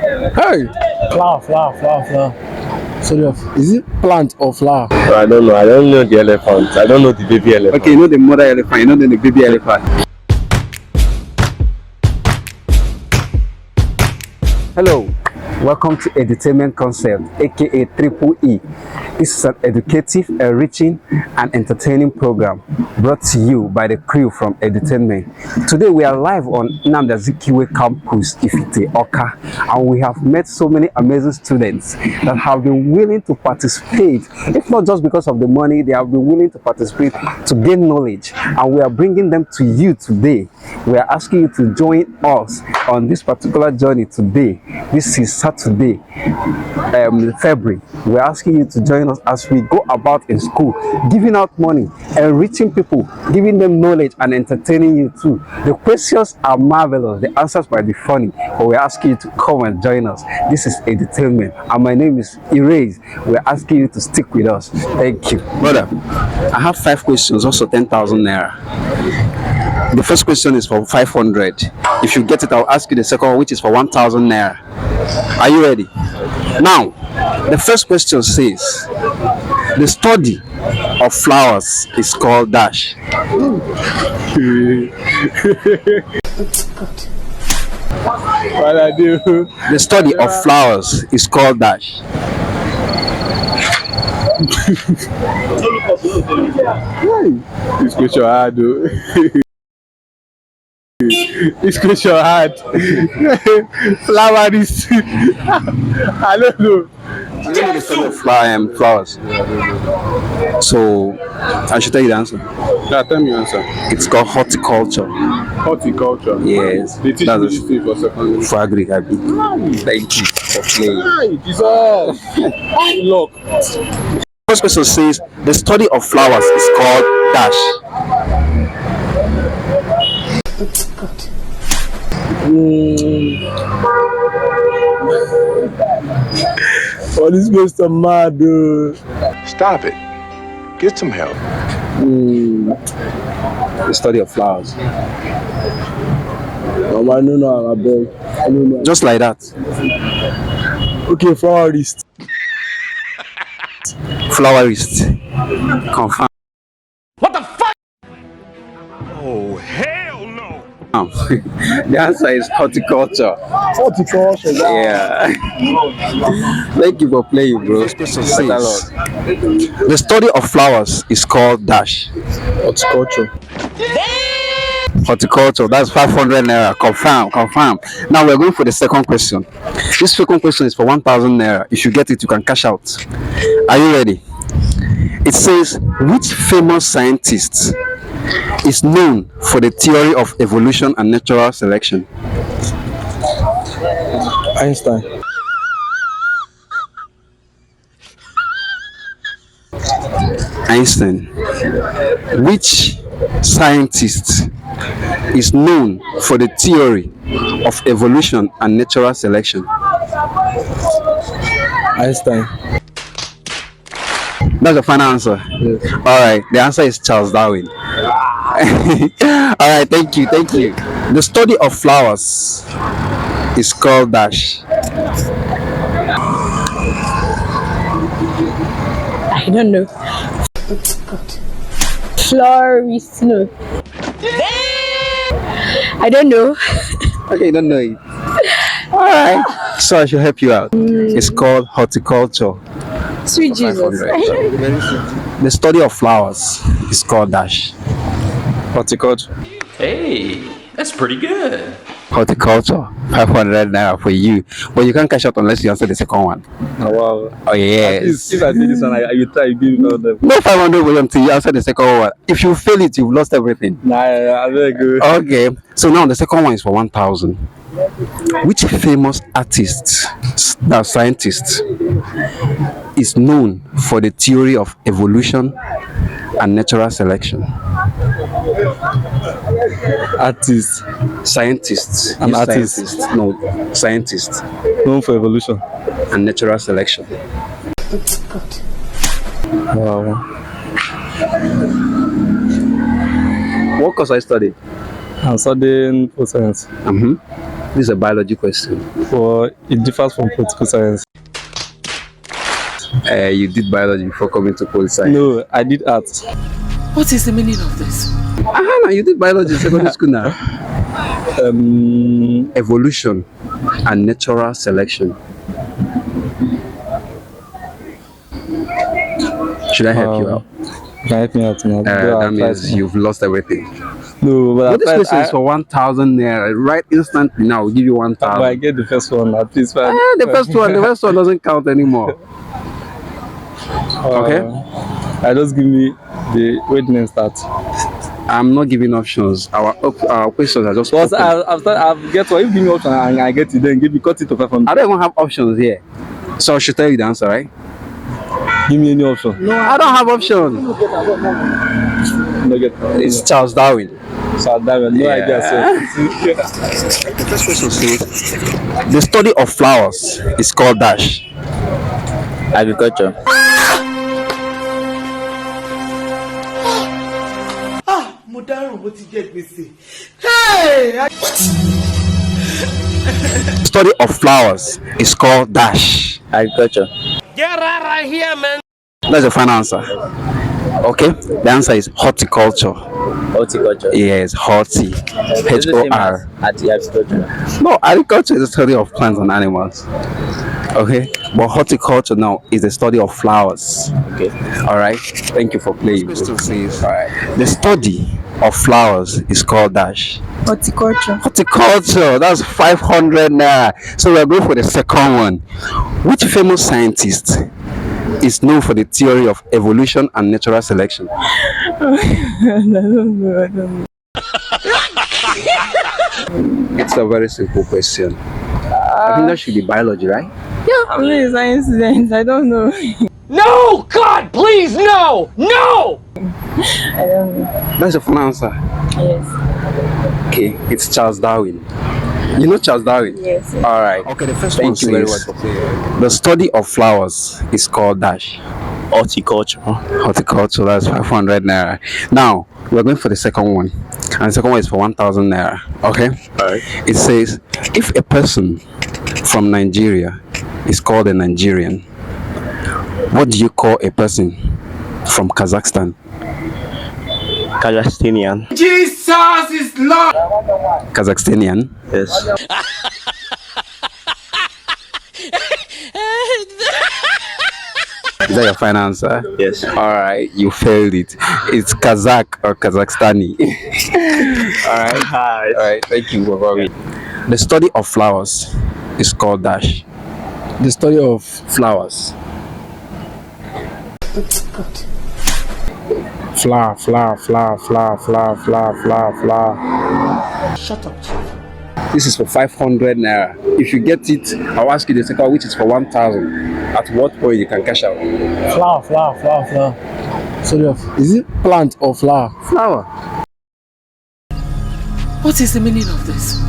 Hey, Flower. Serious. is it plant or flower? I don't know. I don't know the elephant. I don't know the baby elephant. Okay, you know the mother elephant, you know the baby elephant. Hello, welcome to Edutainment Concept, aka Triple E. This is an educative, enriching, and entertaining program brought to you by the crew from Edutainment. Today we are live on Nnamdi Azikiwe campus, Ifite, Oka, and we have met so many amazing students that have been willing to participate. If not just because of the money, they have been willing to participate to gain knowledge, and we are bringing them to you today. We are asking you to join us on this particular journey today. This is Saturday, February. We're asking you to join us as we go about in school, giving out money, enriching people, giving them knowledge and entertaining you too. The questions are marvelous, the answers might be funny, but we're asking you to come and join us. This is Edutainment, and my name is Erase. We're asking you to stick with us. Thank you. Brother, I have 5 questions, also 10,000 naira. The first question is for 500. If you get it, I'll ask you the second one, which is for 1,000 naira. Are you ready? Now, the first question says, the study of flowers is called dash. What I do? The study of flowers is called dash. This question hard, though. This question hard. Flower is. I don't know. You don't know the study of flowers. So, I should tell you the answer. Yeah, tell me your answer. It's called horticulture. Horticulture. Yes. They teach That's this thing for secondary. for agri. Thank you for playing. Hi, Jesus. Look. First question says, the study of flowers is called dash. Oh, this goes to mad, dude. Stop it. Get some help. The study of flowers. Oh, I don't know. I beg. I don't know. Just like that. Okay, florist. Flowerist. Confirm. Oh, hell no. The answer is horticulture. Horticulture. Yeah. Thank you for playing, bro. The study of flowers is called dash. Horticulture. Horticulture. That's 500 naira. Confirm. Now we're going for the second question. This second question is for 1,000 naira. If you get it, you can cash out. Are you ready? It says, which famous scientist is known for the theory of evolution and natural selection? Einstein. Einstein. Which scientist is known for the theory of evolution and natural selection? Einstein. That's the final answer. Yes. All right, the answer is Charles Darwin. All right, thank you. The study of flowers is called dash. I don't know. Florist, no. I don't know. Okay, you don't know it. All right, so I should help you out. It's called horticulture. Sweet Jesus. The study of flowers is called dash. Horticulture. Hey, that's pretty good. Horticulture. 500 naira for you. But you can't cash out unless you answer the second one. Oh, wow. Oh, yes. If I do this one, you try to give it all them. No 500 for you until you answer the second one. If you fail it, you've lost everything. Nah, I'm very good. Okay. So now the second one is for 1,000. Which famous artist, scientist, is known for the theory of evolution and natural selection? Artist. Scientists. An artist. Scientist. No, scientist Known for evolution. and natural selection. Wow. What course I studied? I'm studying food science. This is a biology question. Well, it differs from political science. You did biology before coming to poli science. No, I did arts. What is the meaning of this? No, you did biology in secondary school now. Evolution and natural selection. Should I help you out? Can help me out now? That means you've lost everything. No, but This question is for 1,000 naira. Right instantly now, we'll give you 1,000. I get the first one at least. The first one doesn't count anymore. Okay? I just give me the wait name start. I'm not giving options. Our questions are just. Because I've get what you give me option and I get it, then cut it to 500. I don't even have options here. So I should tell you the answer, right? Give me any option. No, I don't have options. No get. It's Charles Darwin. So Darwin, no idea. So. The first question says, the study of flowers is called dash. Agriculture. Study of flowers is called dash. Agriculture. That's the final answer. Okay, the answer is horticulture. Horticulture. Yes, horti. H-O-R. Agriculture. No, agriculture is the study of plants and animals. Okay, but horticulture now is the study of flowers. Okay. All right. Thank you for playing. All right. The study of flowers is called dash. Horticulture. Horticulture. That's 500 naira. So we're going for the second one. Which famous scientist is known for the theory of evolution and natural selection? I don't know. It's a very simple question. I think that should be biology, right? Yeah, I'm not a science student. I don't know. No! God, please, no! No! I don't know. That's the final answer. Yes. Okay, it's Charles Darwin. You know Charles Darwin? Yes. All right. Okay, the first one. Thank you very says, much for playing. the study of flowers is called dash. Horticulture. Horticulture, that's 500 naira. Now, we're going for the second one. And the second one is for 1,000 naira. Okay? Alright. It says, if a person from Nigeria is called a Nigerian, what do you call a person from Kazakhstan? Kazakhstanian. Kazakhstanian? Yes. Is that your final answer? Yes. Alright, you failed it. It's Kazakh or Kazakhstani. Alright. Alright, thank you. The study of flowers is called dash. The study of Flowers. flower. Shut up. This is for 500 naira. If you get it, I'll ask you the second, which is for 1,000. At what point you can cash out? Flower. Study of. Is it plant or flower? Flower. What is the meaning of this?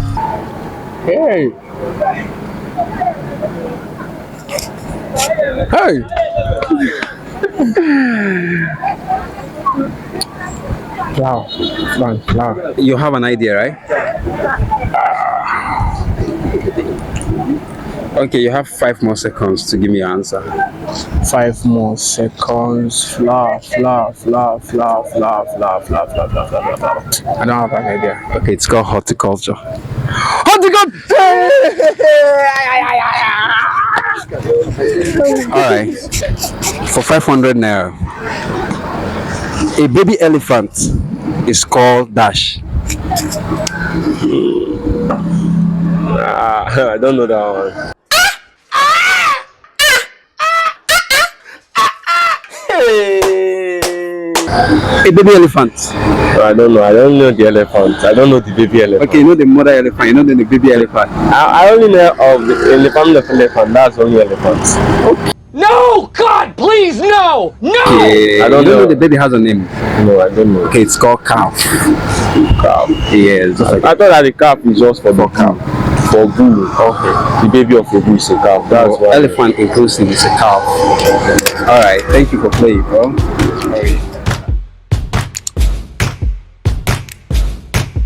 Hey. Flower. You have an idea, right? Okay, you have 5 more seconds to give me your answer. 5 more seconds. Flower. I don't have an idea. Okay, it's called horticulture. Alright. For 500 naira, a baby elephant is called dash. I don't know that one. A baby elephant. I don't know. I don't know the elephant. I don't know the baby elephant. Okay, you know the mother elephant, you know the baby elephant. I only know of the elephant. That's only elephants. No! God, please, no! No! Okay, I don't you know. The baby has a name. No, I don't know. Okay, it's called calf. Calf. Yes. I thought that the calf is just for the calf. For bull. Okay. The baby of a bull is a calf. That's why. Elephant inclusive is a calf. Alright, thank you for playing, bro.